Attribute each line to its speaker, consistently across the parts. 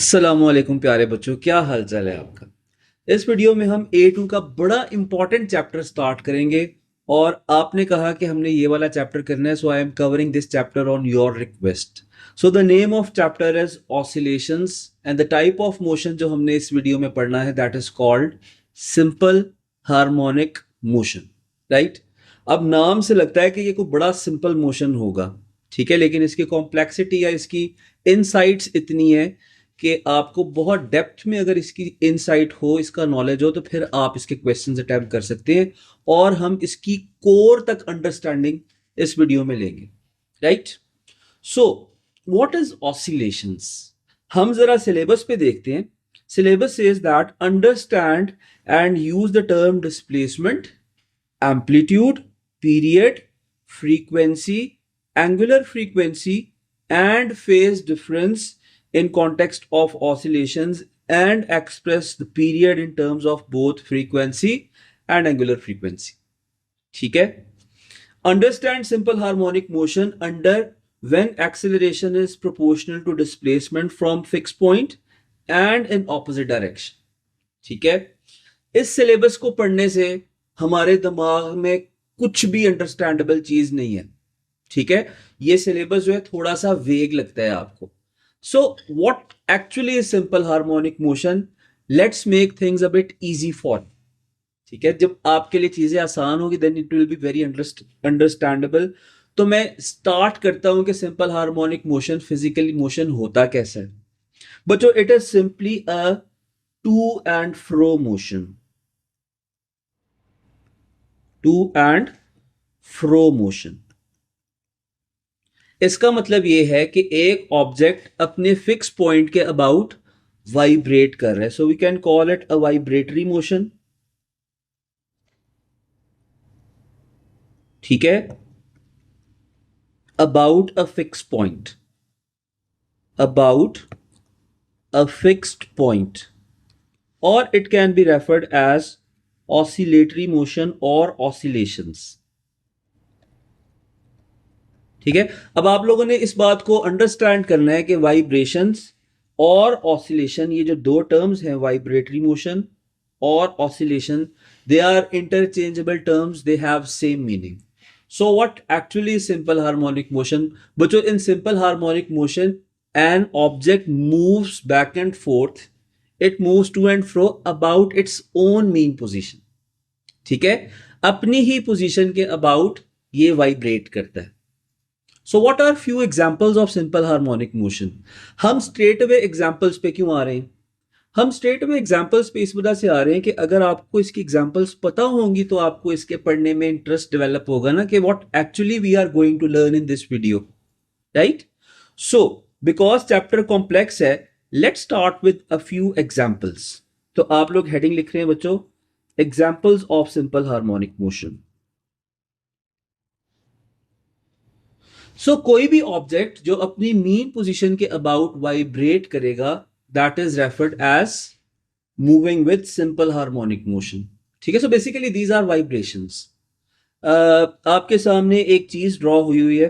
Speaker 1: अस्सलामुअलैकुम प्यारे बच्चों, क्या हाल चाल है आपका। इस वीडियो में हम A2 का बड़ा इंपॉर्टेंट चैप्टर स्टार्ट करेंगे और आपने कहा कि हमने ये वाला चैप्टर करना है, so I am covering this chapter on your request. So the name of chapter is oscillations and the type of motion जो हमने इस वीडियो में पढ़ना है that is called simple harmonic motion, right. अब नाम से लगता है कि ये कोई बड़ा सिंपल मोशन होगा, ठीक है, लेकिन इसकी कॉम्प्लेक्सिटी या इसकी इनसाइट्स इतनी है कि आपको बहुत डेप्थ में अगर इसकी इनसाइट हो, इसका नॉलेज हो, तो फिर आप इसके क्वेश्चंस अटेम्प्ट कर सकते हैं और हम इसकी कोर तक अंडरस्टैंडिंग इस वीडियो में लेंगे, right. So what is oscillations, हम जरा सिलेबस पे देखते हैं। Syllabus says that understand and use the term displacement, amplitude, period, frequency, angular frequency, and phase difference in context of oscillations and express the period in terms of both frequency and angular frequency. ठीक है। Understand simple harmonic motion under when acceleration is proportional to displacement from fixed point and in opposite direction. ठीक है। इस syllabus को पढ़ने से हमारे दिमाग में कुछ भी अंडरस्टैंडेबल चीज नहीं है, ठीक है। ये सिलेबस जो है थोड़ा सा वेग लगता है आपको। So what actually is simple harmonic motion, let's make things a bit easy for, ठीक है। जब आपके लिए चीजें आसान होगी then it will be very understandable. तो मैं स्टार्ट करता हूं कि simple harmonic motion, physically motion होता कैसा है बच्चों। It is simply a to and fro motion, to and fro motion. इसका मतलब यह है कि एक ऑब्जेक्ट अपने फिक्स पॉइंट के अबाउट वाइब्रेट कर रहा है, so we can call it a vibratory motion, ठीक है। About a fix point, about a fixed point, और it can be referred as oscillatory motion और ऑसिलेशंस, ठीक है। अब आप लोगों ने इस बात को अंडरस्टैंड करना है कि वाइब्रेशंस और ऑसिलेशन, ये जो दो टर्म्स हैं, वाइब्रेटरी मोशन और oscillation, they are interchangeable terms, they have same meaning. So what actually simple harmonic motion बच्चों, in simple harmonic motion an object moves back and forth, it moves to and fro about its own mean position, ठीक है। अपनी ही position के about ये vibrate करता है। So what are few examples of simple harmonic motion. हम straight away examples पे क्यों आ रहे हैं? हम स्ट्रेट अवे एग्जांपल्स पे इस वजह से आ रहे हैं कि अगर आपको इसकी एग्जांपल्स पता होंगी तो आपको इसके पढ़ने में इंटरेस्ट डेवलप होगा ना, कि what actually we are going to learn in this video, right. So because chapter complex है, let's start with a few examples. तो आप लोग हेडिंग लिख रहे हैं बच्चों, examples of simple harmonic motion. कोई भी ऑब्जेक्ट जो अपनी मीन पोजीशन के अबाउट वाइब्रेट करेगा that is referred as moving with simple harmonic motion, ठीक है। So basically these are vibrations. आपके सामने एक चीज ड्रॉ हुई हुई है,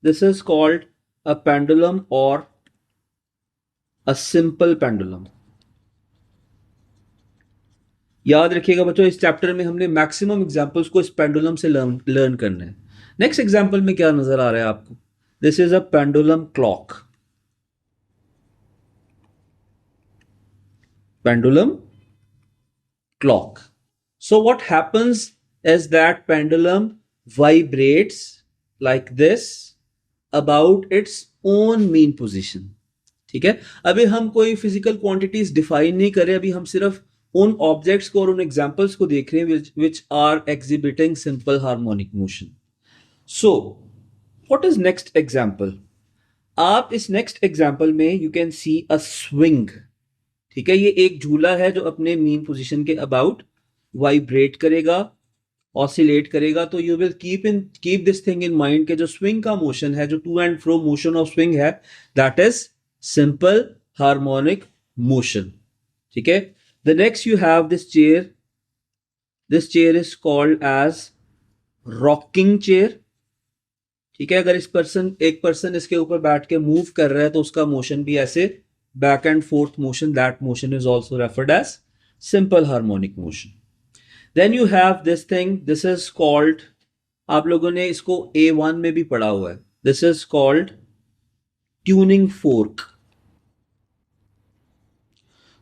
Speaker 1: this is called a pendulum और अ सिंपल पेंडुलम। याद रखिएगा बच्चों, इस चैप्टर में हमने मैक्सिमम एग्जांपल्स को इस पेंडुलम से लर्न करना है। नेक्स्ट एग्जांपल में क्या नजर आ रहा है आपको, this is a pendulum clock, pendulum clock. So what happens is that pendulum vibrates like this about its own mean position, ठीक है। अभी हम कोई फिजिकल क्वांटिटीज डिफाइन नहीं कर रहे, अभी हम सिर्फ उन ऑब्जेक्ट्स को और उन एग्जांपल्स को देख रहे हैं which are exhibiting simple harmonic motion. So what is next example? आप इस नेक्स्ट एग्जांपल में you can see a swing, ठीक है। ये एक झूला है जो अपने मीन पोजीशन के अबाउट वाइब्रेट करेगा, ऑसिलेट करेगा। तो you will keep this thing in mind के जो स्विंग का मोशन है, जो to and fro motion of swing है, that is simple harmonic motion, ठीक है। The next you have this chair, this chair is called as rocking chair, ठीक है। अगर एक पर्सन इसके ऊपर बैठ के मूव कर रहा है तो उसका मोशन भी ऐसे back and forth motion, that motion is also referred as simple harmonic motion. Then you have this thing, this is called, आप लोगों ने इसको A1 में भी पढ़ा हुआ है, this is called tuning fork.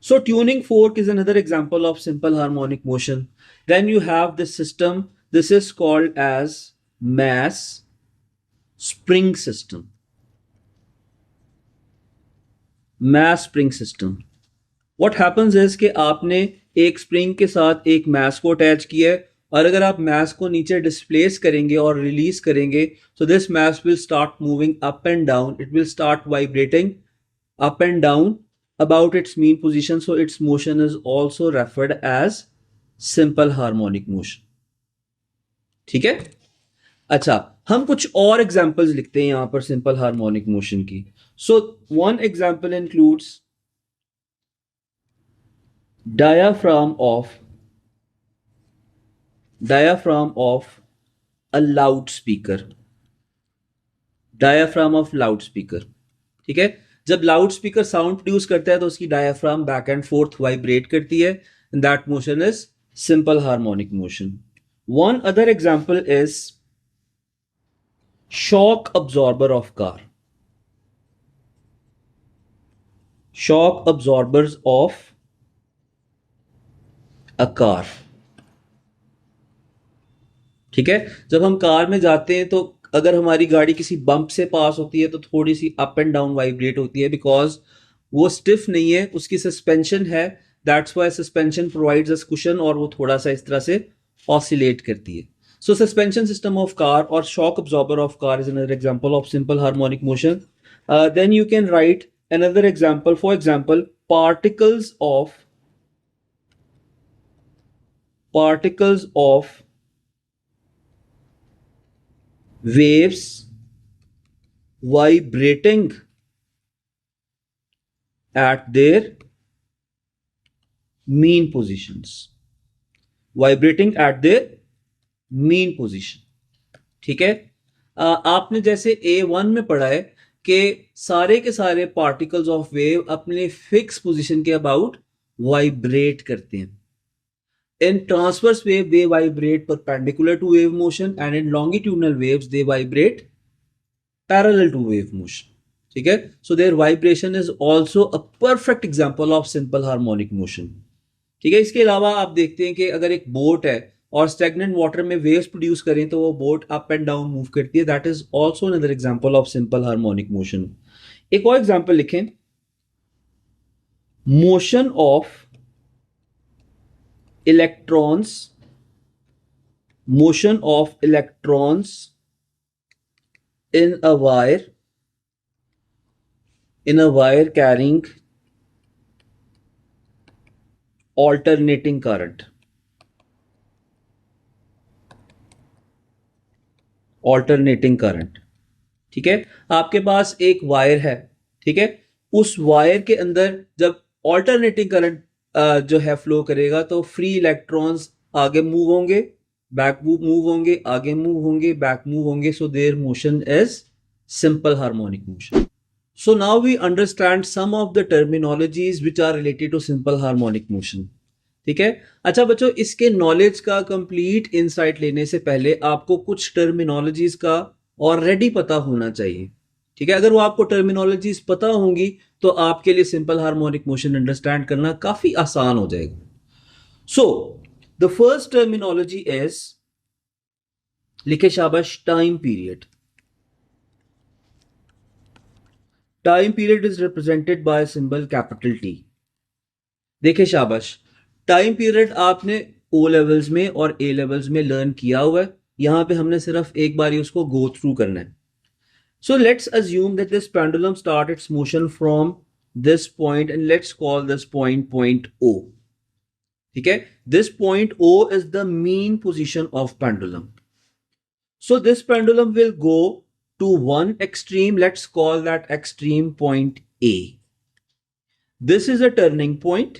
Speaker 1: So tuning fork is another example of simple harmonic motion. Then you have this system, this is called as mass spring system. Mass spring system. What happens is कि आपने एक spring के साथ एक mess को attach किया है, और अगर आप मैस को नीचे डिस्प्लेस करेंगे और रिलीज करेंगे, so this mass will start moving up and down, it will start vibrating up and down about its mean position, so its motion is also referred as simple harmonic motion. ठीक है? अच्छा, हम कुछ और examples लिखते हैं यहां पर सिंपल हार्मोनिक मोशन की. So one example includes diaphragm of a loudspeaker. Diaphragm of loudspeaker. ठीक है, जब लाउड स्पीकर साउंड प्रोड्यूस करता है तो उसकी diaphragm back and fourth vibrate करती है, and that motion is simple harmonic motion. One other example is shock absorber of car. Shock absorbers of a car. ठीक है, जब हम कार में जाते हैं तो अगर हमारी गाड़ी किसी बम्प से पास होती है तो थोड़ी सी अप एंड डाउन वाइब्रेट होती है, बिकॉज वो स्टिफ नहीं है, उसकी सस्पेंशन है. That's why suspension provides us cushion, और वो थोड़ा सा इस तरह से ऑसिलेट करती है. So suspension system of car or shock absorber of car is another example of simple harmonic motion. Then you can write another example. For example, particles of waves vibrating at their mean positions. Vibrating at their mean position. ठीक है, आपने जैसे A1 में पढ़ा है कि सारे के सारे पार्टिकल्स ऑफ वेव अपने फिक्स पोजीशन के अबाउट वाइब्रेट करते हैं. In transverse wave they vibrate perpendicular to wave motion, and in longitudinal waves they vibrate parallel to wave motion. ठीक है, so their vibration is also a perfect example of simple harmonic motion. ठीक है, इसके अलावा आप देखते हैं कि अगर एक बोट है और स्टैग्नेंट वाटर में वेव्स प्रोड्यूस करें तो वो boat up and down move करती है. That is also another example of simple harmonic motion. एक और एग्जांपल लिखें, motion of electrons in a wire carrying alternating current. Alternating current. ठीक है, आपके पास एक वायर है. ठीक है, उस वायर के अंदर जब ऑल्टरनेटिंग करंट जो है फ्लो करेगा तो फ्री इलेक्ट्रॉन्स आगे मूव होंगे, बैक मूव होंगे, आगे मूव होंगे, बैक मूव होंगे. So their motion is simple harmonic motion. So now we understand some of the terminologies which are related to simple harmonic motion. ठीक है, अच्छा बच्चों, इसके नॉलेज का कंप्लीट इनसाइट लेने से पहले आपको कुछ टर्मिनोलॉजीज का ऑलरेडी पता होना चाहिए. ठीक है, अगर वो आपको टर्मिनोलॉजीज पता होंगी तो आपके लिए सिंपल हार्मोनिक मोशन अंडरस्टैंड करना काफी आसान हो जाएगा. So the first terminology is, लिखे शाबाश, time period. Time period is represented by symbol capital T. देखे शाबाश, टाइम पीरियड आपने ओ लेवल्स में और ए लेवल्स में लर्न किया हुआ है, यहां पे हमने सिर्फ एक बार उसको गो थ्रू करना है. So let's assume that this pendulum start its motion from this point, and let's call this point O. ठीक है, this point O is the mean position of pendulum. So this pendulum will go to one extreme, let's call that extreme point A. This is a turning point.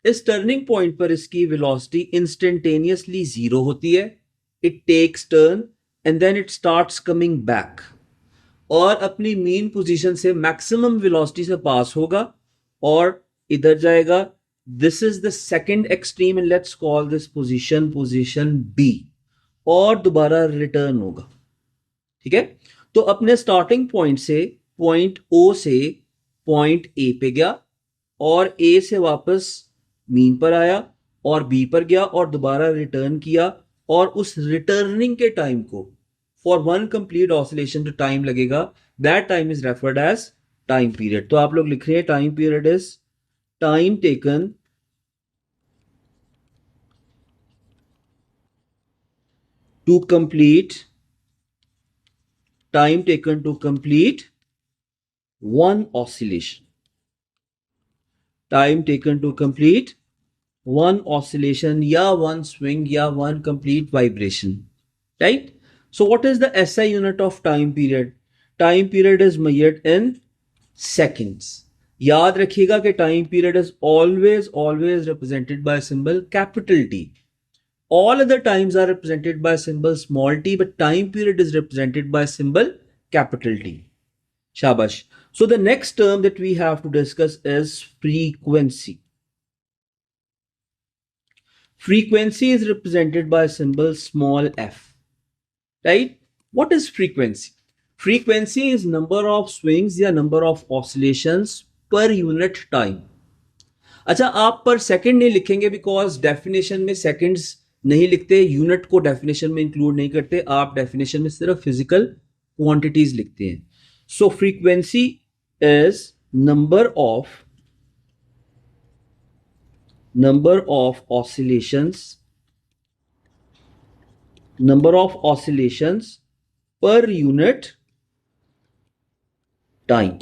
Speaker 1: इस turning point पर इसकी velocity instantaneously zero होती है. It takes turn and then it starts coming back, और अपनी mean position से maximum velocity से pass होगा और इधर जाएगा. This is the second extreme and let's call this position B, और दोबारा रिटर्न होगा. ठीक है. तो अपने स्टार्टिंग पॉइंट से, पॉइंट ओ से पॉइंट ए पे गया, और ए से वापस मीन पर आया और बी पर गया और दोबारा रिटर्न किया, और उस रिटर्निंग के टाइम को, फॉर वन कंप्लीट ऑसिलेशन जो टाइम लगेगा, that time is referred as time period. तो आप लोग लिख रहे हैं time period is time taken to complete, time taken to complete one oscillation. Time taken to complete one oscillation या one swing या one complete vibration. Right? So what is the SI unit of time period? Time period is measured in seconds. याद रखिएगा कि time period is always represented by symbol capital T. All other times are represented by symbol small t, but time period is represented by symbol capital T. Shabash. So the next term that we have to discuss is frequency. Frequency is represented by symbol small f. Right? What is frequency? Frequency is number of swings या number of oscillations per unit time. अच्छा, आप पर second नहीं लिखेंगे because definition में seconds नहीं लिखते, unit को डेफिनेशन में इंक्लूड नहीं करते, आप डेफिनेशन में सिर्फ फिजिकल क्वांटिटीज लिखते हैं. So frequency is number of oscillations per unit time.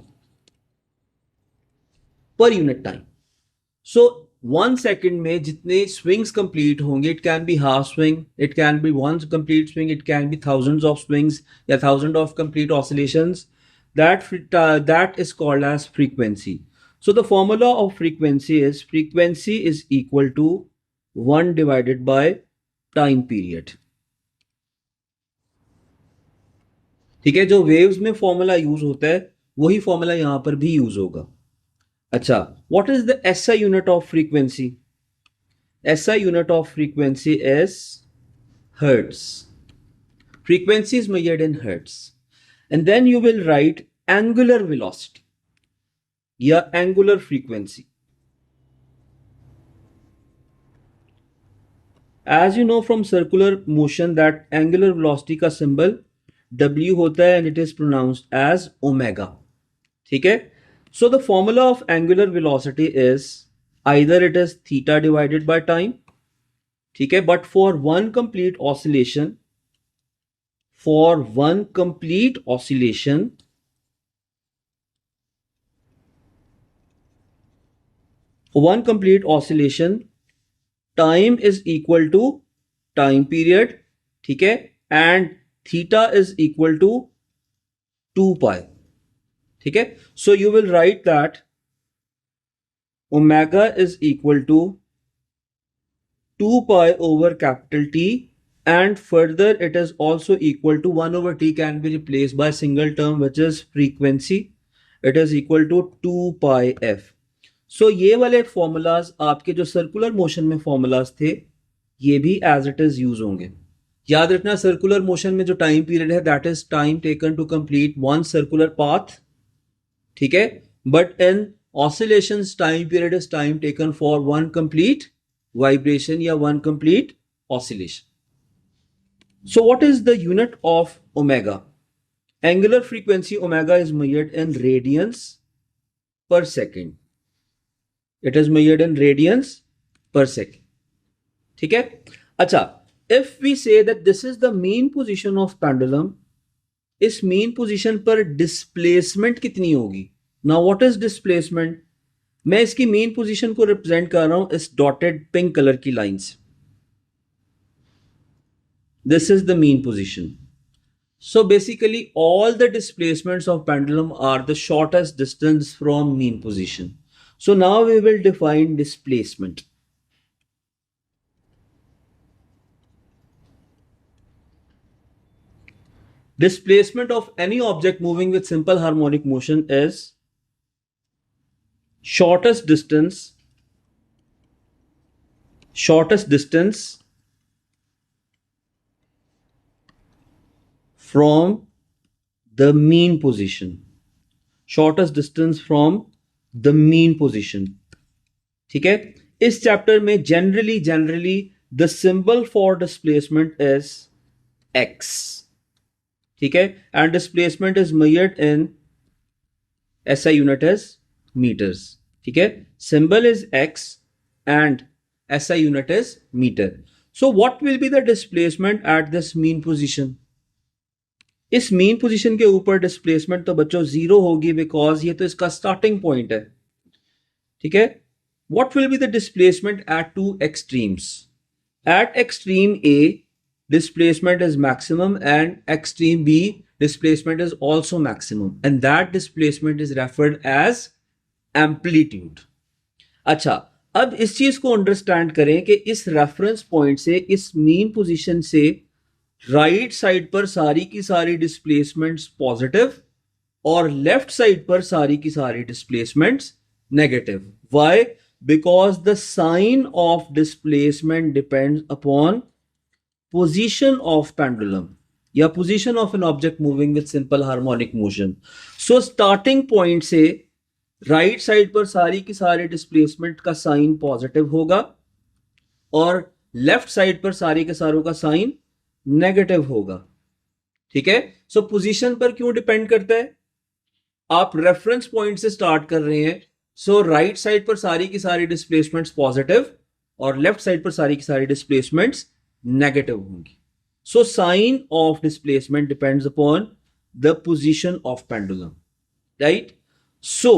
Speaker 1: So 1 second में जितने swings complete होंगे, it can be half swing, it can be one complete swing, it can be thousands of swings या thousands of complete oscillations. That is called as frequency. So the formula of frequency is equal to 1 divided by time period. ठीक है. जो waves में formula use होता है वही formula यहां पर भी यूज होगा. अच्छा, what is the SI unit of frequency? SI unit of frequency is hertz. Frequency is measured in hertz. And then you will write angular velocity या angular frequency. As you know from circular motion that angular velocity का symbol W होता है and it is pronounced as omega. ठीक है. So the formula of angular velocity is either it is theta divided by time, ठीक है, but for one complete oscillation, time is equal to time period, ठीक है, and theta is equal to 2 pi. ठीक है. So you will write that omega is equal to 2 pi over capital T, and further it is also equal to 1 over T can be replaced by single term which is frequency. It is equal to 2 pi f. So ये वाले formulas आपके जो circular motion में formulas थे ये भी as it is use होंगे. याद रखना circular motion में जो time period है that is time taken to complete one circular path. ठीक है. But in oscillations time period is time taken for one complete vibration या one complete oscillation. So what is the unit of omega? Angular frequency omega is measured in radians per second. It is measured in radians per second. ठीक है. अच्छा, if we say that this is the mean position of pendulum, इस mean position पर displacement कितनी होगी? Now what is displacement? मैं इसकी mean position को represent कर रहा हूं इस dotted pink color की line से. This is the mean position. So basically all the displacements of pendulum are the shortest distance from mean position. So now we will define displacement. Displacement of any object moving with simple harmonic motion is shortest distance from the mean position, shortest distance from the mean position. ठीक है, इस chapter में generally the symbol for displacement is x. ठीक है, and displacement is measured in SI unit is metres. ठीक है, symbol is x and SI unit is metre. So what will be the displacement at this mean position? इस mean position के ऊपर displacement तो बच्चों zero होगी, because ये तो इसका स्टार्टिंग पॉइंट है. ठीक है, what will be the displacement at two extremes? At extreme A, displacement is maximum, and extreme B, displacement is also maximum, and that displacement is referred as amplitude. अच्छा, अब इस चीज को अंडरस्टैंड करें कि इस रेफरेंस पॉइंट से, इस मीन पोजीशन से राइट साइड पर सारी की सारी डिस्प्लेसमेंट्स पॉजिटिव और लेफ्ट साइड पर सारी की सारी displacements negative. Why? Because the sign of displacement depends upon position of pendulum या position of an object moving with simple harmonic motion. So starting point से right side पर सारी की सारी displacement का sign positive होगा और left side पर सारी के सारों का sign negative होगा. ठीक है, so position पर क्यों depend करता है? आप reference point से start कर रहे हैं, सो राइट साइड पर सारी की सारी डिस्प्लेसमेंट्स पॉजिटिव और लेफ्ट साइड पर सारी की सारी डिस्प्लेसमेंट्स नेगेटिव होंगी. So sine of displacement depends upon the position of pendulum, right? So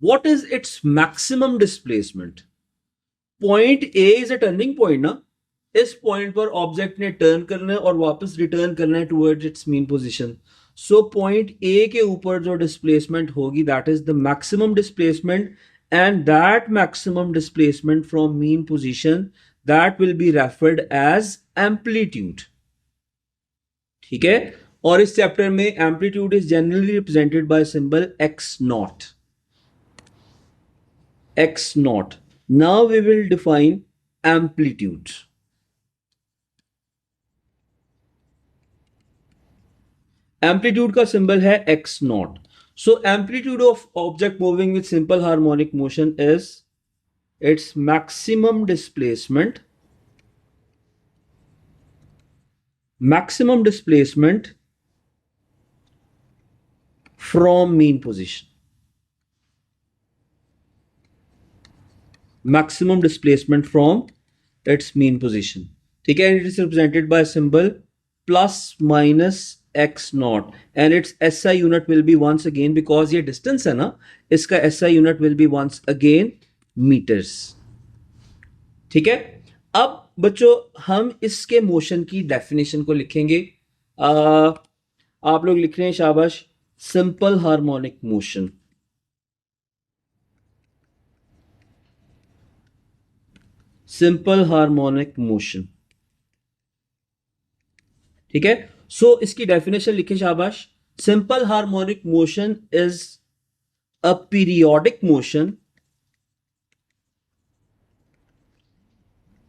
Speaker 1: what is its maximum displacement? Point A is a turning point ना. इस पॉइंट पर ऑब्जेक्ट ने टर्न करना है और वापस रिटर्न करना है towards its mean position. So point A के ऊपर जो डिस्प्लेसमेंट होगी that is the maximum displacement, and that maximum displacement from mean position that will be referred as amplitude. ठीक है, और इस चैप्टर में amplitude is generally represented by symbol x naught. x naught. Now we will define amplitude. Amplitude का symbol है x naught. So amplitude of object moving with simple harmonic motion is its maximum displacement from mean position. Maximum displacement from its mean position. ठीक है, it is represented by symbol plus minus x naught, and its SI unit will be once again, because ये distance है ना, इसका SI unit will be once again meters. ठीक है, अब बच्चों हम इसके मोशन की डेफिनेशन को लिखेंगे. आप लोग लिख रहे हैं, शाबाश. Simple harmonic motion. Simple harmonic motion. ठीक है, सो इसकी डेफिनेशन लिखे, शाबाश. Simple harmonic motion is a periodic motion.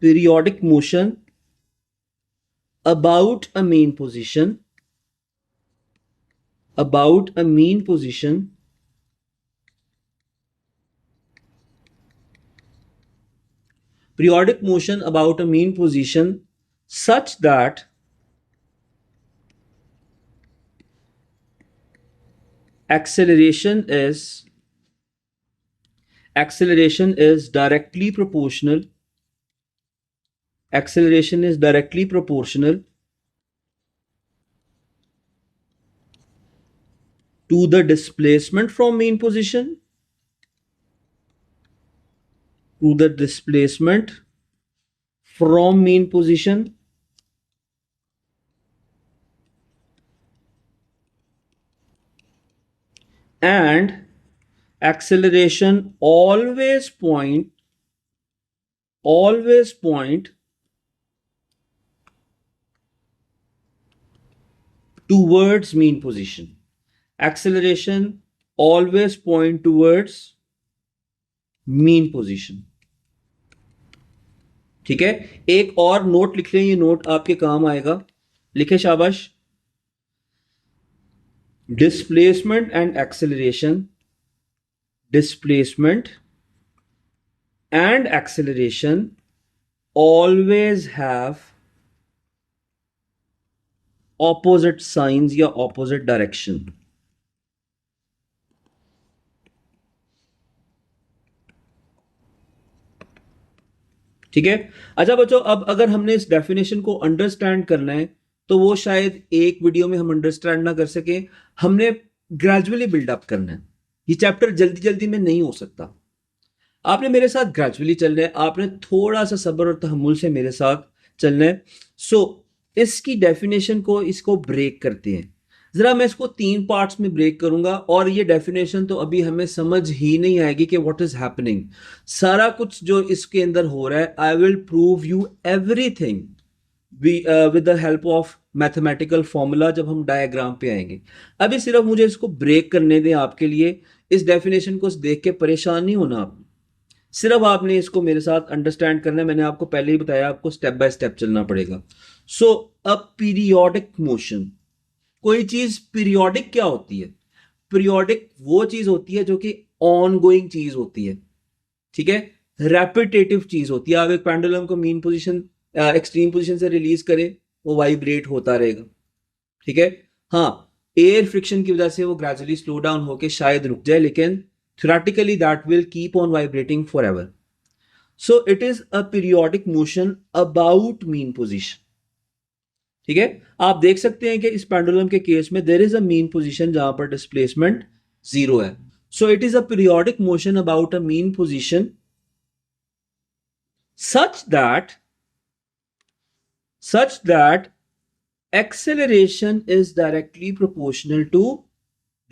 Speaker 1: Periodic motion about a mean position, periodic motion about a mean position such that acceleration is directly proportional to the displacement from mean position, and acceleration always point towards mean position. Acceleration always point towards mean position. ठीक है, एक और note लिख लें, ये note आपके काम आएगा, लिखे शाबाश। Displacement and acceleration, displacement and acceleration always have opposite signs या opposite direction। ठीक है। अच्छा बच्चों, अब अगर हमने इस डेफिनेशन को अंडरस्टैंड करना है तो वो शायद एक वीडियो में हम अंडरस्टैंड ना कर सके, हमने ग्रेजुअली बिल्डअप करना है। ये चैप्टर जल्दी जल्दी में नहीं हो सकता, आपने मेरे साथ ग्रेजुअली चलना है, आपने थोड़ा सा सब्र और तहम्मुल से मेरे साथ चलना है। सो इसकी डेफिनेशन को, इसको ब्रेक करते हैं जरा। मैं इसको 3 पार्ट्स में ब्रेक करूंगा और ये डेफिनेशन तो अभी हमें समझ ही नहीं आएगी कि व्हाट इज हैपनिंग। सारा कुछ जो इसके अंदर हो रहा है, I will prove you everything with the help of mathematical formula जब हम डायग्राम पे आएंगे। अभी सिर्फ मुझे इसको ब्रेक करने दें आपके लिए। इस डेफिनेशन को देख के परेशान नहीं होना आप, सिर्फ आपने इसको मेरे साथ अंडरस्टैंड करना है। मैंने आपको पहले ही बताया, आपको स्टेप बाय स्टेप चलना पड़ेगा। सो अ पीरियोडिक मोशन, कोई चीज पीरियोडिक क्या होती है? पीरियोडिक वो चीज होती है जो कि ऑन गोइंग चीज होती है, ठीक है, रेपिटेटिव चीज होती है। आप एक पेंडुलम को मीन पोजीशन एक्सट्रीम पोजीशन से रिलीज करें, वो वाइब्रेट होता रहेगा, ठीक है। हाँ, एयर फ्रिक्शन की वजह से वो ग्रेजुअली स्लो डाउन होके शायद रुक जाए, लेकिन theoretically that will keep on vibrating forever. So it is a periodic motion about mean position। ठीक है, आप देख सकते हैं कि इस पेंडुलम के केस में there is a mean position जहां पर डिस्प्लेसमेंट 0 है। So it is a periodic motion about a mean position such that acceleration is directly proportional to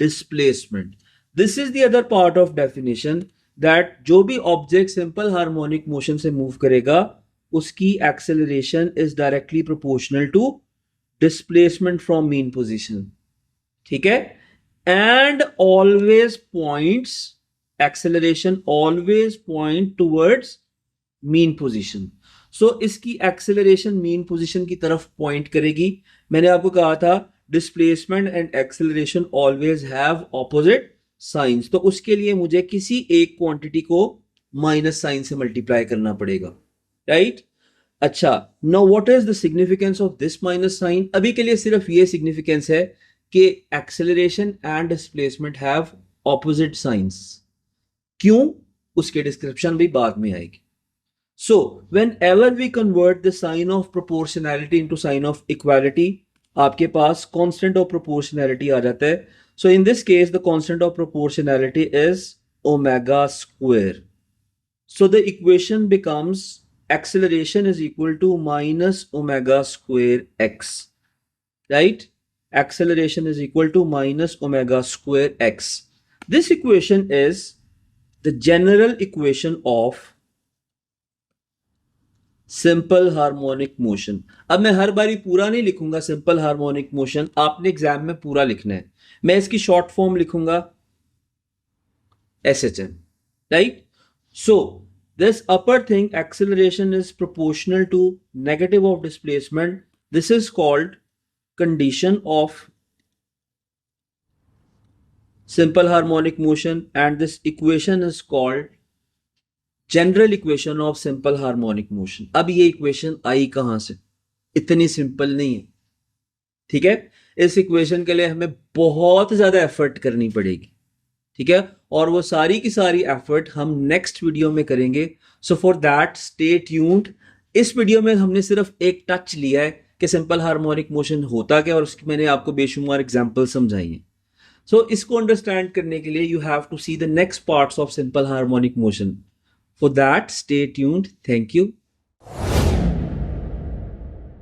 Speaker 1: displacement। This is the other part of definition that जो भी object simple harmonic motion से move करेगा उसकी acceleration is directly proportional to displacement from mean position. ठीक है, and always points, acceleration always point towards mean position. सो इसकी acceleration mean position की तरफ पॉइंट करेगी। मैंने आपको कहा था displacement and acceleration always have opposite science, तो उसके लिए मुझे किसी एक क्वांटिटी को माइनस साइन से मल्टीप्लाई करना पड़ेगा, राइट। अच्छा, now what is the significance of this minus sign? अभी के लिए सिर्फ ये सिग्निफिकेंस है कि acceleration and displacement have opposite signs. क्यों, उसके डिस्क्रिप्शन भी बाद में आएगी। So whenever we convert the sign of proportionality into sign of equality, आपके पास कांस्टेंट ऑफ प्रोपोर्शनैलिटी आ जाता है। So in this case, the constant of proportionality is omega square. So the equation becomes acceleration is equal to minus omega square x, right? Acceleration is equal to minus omega square x. This equation is the general equation of simple harmonic motion. अब मैं हर बारी पूरा नहीं लिखूंगा simple harmonic motion, आपने exam में पूरा लिखना है। मैं इसकी शॉर्ट फॉर्म लिखूंगा SHM, right. So this upper thing, acceleration is proportional to negative of displacement. This is called condition of simple harmonic motion and this equation is called general equation of simple harmonic motion. अब ये equation आई कहां से? इतनी simple नहीं है, ठीक है। इस इक्वेशन के लिए हमें बहुत ज्यादा एफर्ट करनी पड़ेगी, ठीक है, और वो सारी की सारी एफर्ट हम नेक्स्ट वीडियो में करेंगे। So for that stay tuned. इस वीडियो में हमने सिर्फ एक टच लिया है कि सिंपल हार्मोनिक मोशन होता क्या, और उसकी मैंने आपको बेशुमार एग्जांपल समझाई है। सो इसको अंडरस्टैंड करने के लिए you have to see the next parts of simple harmonic motion. For that, stay tuned. Thank you.